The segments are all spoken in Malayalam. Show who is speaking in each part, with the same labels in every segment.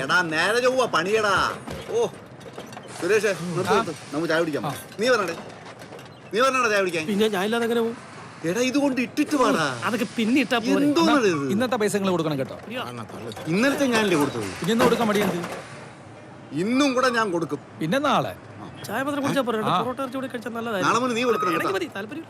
Speaker 1: എടാ നേരെ ചൊവ്വ പണിയടാ. ഓ സുരേഷ് നമുക്ക് ചായ കുടിക്കാം. നീ പറഞ്ഞേ ചായ കുടിക്കാൻ.
Speaker 2: പിന്നെ ഞാൻ ഇല്ലാതെ എങ്ങനെ പോകും?
Speaker 1: എടാ ഇതുകൊണ്ട് ഇട്ടിട്ട് പാടാ.
Speaker 2: അതൊക്കെ പിന്നെ ഇട്ടാ
Speaker 3: ഇന്നത്തെ പൈസ നിങ്ങൾ കൊടുക്കണം കേട്ടോ.
Speaker 1: ഇന്നലത്തെ ഞാനല്ലേ കൊടുത്തത്.
Speaker 3: പിന്നെ കൊടുക്കാൻ മടിയുണ്ട്.
Speaker 1: ഇന്നും കൂടെ ഞാൻ കൊടുക്കും.
Speaker 3: പിന്നെ നാളെ
Speaker 2: ചായ മാത്രം കുടിച്ചാൽ പൊറോട്ട ഇറച്ചി കൂടി കഴിച്ചാൽ
Speaker 1: നാളെ മുതൽ നീ കൊടുക്കണം.
Speaker 2: താല്പര്യം.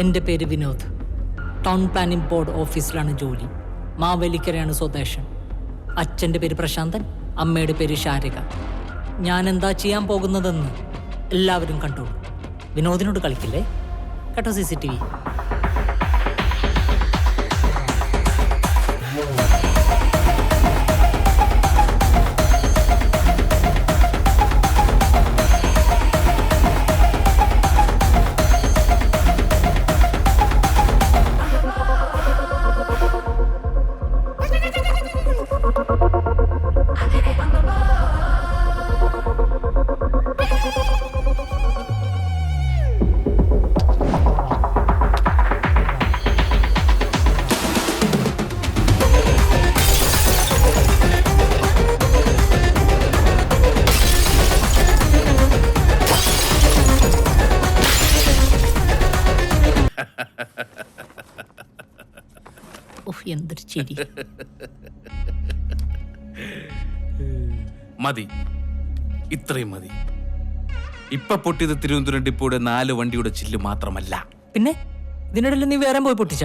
Speaker 4: എൻ്റെ പേര് വിനോദ്. ടൗൺ പ്ലാനിംഗ് ബോർഡ് ഓഫീസിലാണ് ജോലി. മാവേലിക്കരയാണ് സ്വദേശം. അച്ഛൻ്റെ പേര് പ്രശാന്തൻ, അമ്മയുടെ പേര് ശാരിക. ഞാൻ എന്താ ചെയ്യാൻ പോകുന്നതെന്ന് എല്ലാവരും കണ്ടോളൂ. വിനോദിനോട് കളിക്കില്ലേ കേട്ടോ. CCTV. എന്തൊരു ചിരി.
Speaker 5: മതി, ഇത്രയും മതി. ഇപ്പൊ പൊട്ടിയത് തിരുവനന്തപുരം ഡിപ്പോയുടെ 4 വണ്ടിയുടെ ചില്ല് മാത്രമല്ല.
Speaker 4: പിന്നെ ഇതിനിടയിൽ നീ വേറെ പോയി പൊട്ടിച്ച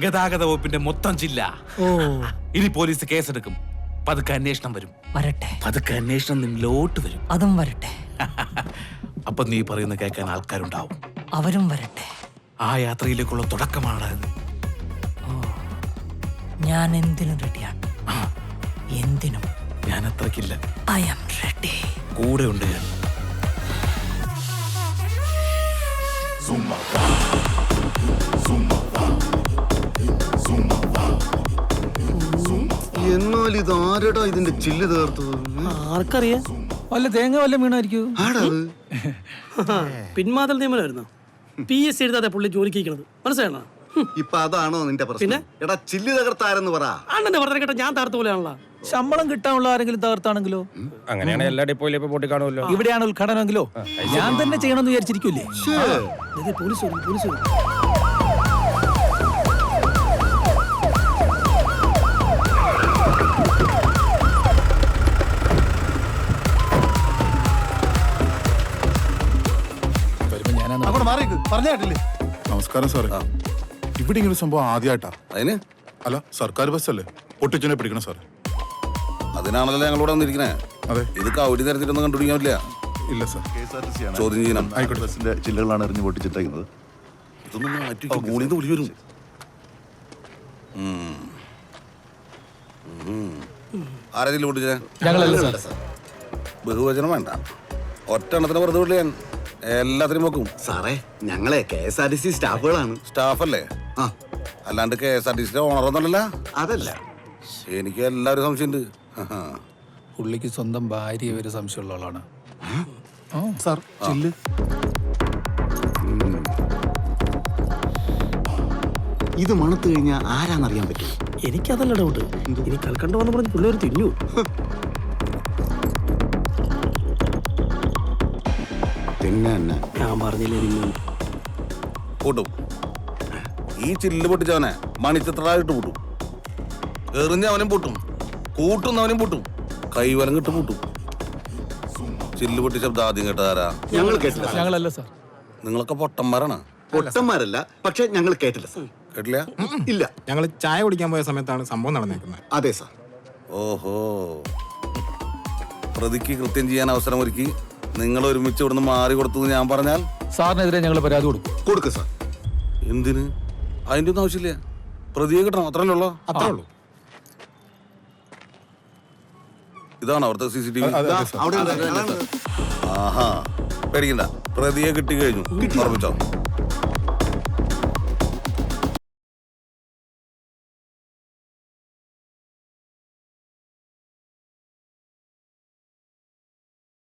Speaker 5: ഗതാഗത വകുപ്പിന്റെ മൊത്തം ചില്ല. ഇനി പോലീസ് കേസെടുക്കും. പതുക്കെ അന്വേഷണം വരും.
Speaker 4: വരട്ടെ.
Speaker 5: പതുക്കെ അന്വേഷണം നിന്നിലോട്ട് വരും.
Speaker 4: അതും വരട്ടെ.
Speaker 5: അപ്പൊ നീ പറയുന്ന കേൾക്കാൻ ആൾക്കാരുണ്ടാവും.
Speaker 4: അവരും വരട്ടെ.
Speaker 5: ആ യാത്രയിലേക്കുള്ള തുടക്കമാണ് അത്.
Speaker 4: ഞാൻ എന്തിനും റെഡിയാണ്. എന്തിനും.
Speaker 5: ഞാൻ അത്രക്കില്ല.
Speaker 4: I am ready.
Speaker 5: കൂടെ ഉണ്ട് ഞാൻ.
Speaker 1: എന്നാൽ ഇത് ആരടാ ഇതിന്റെ ചില്ല് തീർത്തത്?
Speaker 2: ആർക്കറിയാ?
Speaker 3: വല്ല തേങ്ങ വല്ല വീണായിരിക്കും.
Speaker 2: പിന്മാതൽ നിയമനമായിരുന്നു. PSC എഴുതാതെ പുള്ളി ജോലിക്ക് ഇരിക്കണത് മനസ്സിലാണോ?
Speaker 1: ഇപ്പൊ അതാണോ നിന്റെ പ്രശ്നം? എടാ ചില്ല് തകർത്താരെന്ന് പറ.
Speaker 2: അണ്ണന്റെ പറഞ്ഞ കേട്ടോ, ഞാൻ തകർത്ത പോലെയാണല്ലോ.
Speaker 3: ശമ്പളം കിട്ടാനുള്ള ആരെങ്കിലും തകർത്താണെങ്കിലോ?
Speaker 6: അങ്ങനെയാണ് എല്ലാ ഡിപ്പോയിലും ഇപ്പൊ പൊട്ടി കാണുമല്ലോ.
Speaker 3: ഇവിടെയാണ് ഉദ്ഘാടനമെങ്കിലോ ഞാൻ തന്നെ ചെയ്യണമെന്ന് വിചാരിച്ചിരിക്കൂലേ?
Speaker 2: പോലീസ് വരും.
Speaker 7: നമസ്കാരം സാറേ. ഇവിടെ ഇങ്ങനെ സംഭവം ആദ്യമായിട്ടാ.
Speaker 1: അതിന്
Speaker 7: അല്ല, സർക്കാർ ബസ്സല്ലേ പൊട്ടിച്ചനെ പിടിക്കണം സാറേ.
Speaker 1: അതിനാണല്ലോ ഞങ്ങളിവിടെ വന്നിരിക്കണേ.
Speaker 7: അതെ,
Speaker 1: ഇത് കൗടി തരത്തിലൊന്നും കണ്ടുപിടിക്കാൻ പറ്റില്ല.
Speaker 7: ഇല്ല സാർ.
Speaker 1: ചോദ്യം ചെയ്യണം.
Speaker 7: ആയിക്കോട്ടെ.
Speaker 8: ബസിന്റെ ചില്ലുകളാണ് എറിഞ്ഞു പൊട്ടിച്ചിട്ടേക്കുന്നത്.
Speaker 1: ഇതൊന്നും മാറ്റി മൂളിന്ന് വിളി വരും. ആരെങ്കിലും പൊട്ടിച്ചേ?
Speaker 3: ഞങ്ങളല്ല സാർ.
Speaker 1: ബഹുവചനം വേണ്ട. ഒറ്റ എണ്ണത്തിന് വെറുതെ വിളില്ല. ഞാൻ എല്ലാത്തിനും നോക്കും സാറേ. ഞങ്ങളെ KSRTC സ്റ്റാഫുകളാണ്. സ്റ്റാഫല്ലേ? അല്ലാണ്ട് KSRTC ഓണറൊന്നുമല്ല. അതല്ല, എനിക്ക് എല്ലാവരും സംശയമുണ്ട്.
Speaker 3: പുള്ളിക്ക് സ്വന്തം ഭാര്യ ഒരു സംശയമുള്ള ആളാണ്
Speaker 7: സാർ. ചില്ല്
Speaker 1: ഇത് മണത്ത് കഴിഞ്ഞാൽ ആരാന്നറിയാൻ പറ്റും.
Speaker 2: എനിക്കതല്ല ഡൗട്ട്. ഇനി കൽക്കണ്ട വന്ന് പറഞ്ഞ് പിള്ളേർ തിന്നു.
Speaker 1: പിന്നെ
Speaker 2: ഞാൻ പറഞ്ഞില്ലേ
Speaker 1: കൂട്ടും. ഈ ചില്ല് പൊട്ടിച്ചവനെ മണിച്ചിത്രായിട്ട് പൂട്ടും. എറിഞ്ഞവനും പൂട്ടും, കൂട്ടുന്നവനും പൂട്ടും, കൈവലം കിട്ടും പൂട്ടും. ചില്ല് പൊട്ടി ശബ്ദം ആദ്യം കേട്ടതാരാ? ഞങ്ങൾ കേട്ടില്ല.
Speaker 3: ഞങ്ങളല്ല സാർ.
Speaker 1: നിങ്ങളൊക്കെ പൊട്ടന്മാരാണ്. പൊട്ടന്മാരല്ല, പക്ഷെ ഞങ്ങൾ കേട്ടില്ല സാർ. കേട്ടില്ല? ഇല്ല.
Speaker 6: ഞങ്ങൾ ചായ കുടിക്കാൻ പോയ സമയത്താണ് സംഭവം നടന്നേക്കുന്നത്.
Speaker 1: അതെ സാർ. ഓഹോ, പ്രതിക്ക് കൃത്യം ചെയ്യാൻ അവസരം ഒരുക്കി നിങ്ങൾ ഒരുമിച്ച് ഇവിടുന്ന് മാറി കൊടുത്തു ഞാൻ പറഞ്ഞാൽ
Speaker 3: സാറിനെതിരെ ഞങ്ങൾ പരാതി
Speaker 1: കൊടുക്കും സാർ. എന്തിന്? അതിന്റെ ഒന്നും ആവശ്യമില്ല. പ്രതിയെ കിട്ടണം, അത്രേ ഉള്ളൂ.
Speaker 6: അത്രേ ഉള്ളൂ.
Speaker 1: ഇതാണ് അവിടുത്തെ CCTV. ആഹാ, പേടിക്കണ്ട, പ്രതിയെ കിട്ടി കഴിഞ്ഞു. ഉറപ്പിച്ചോ?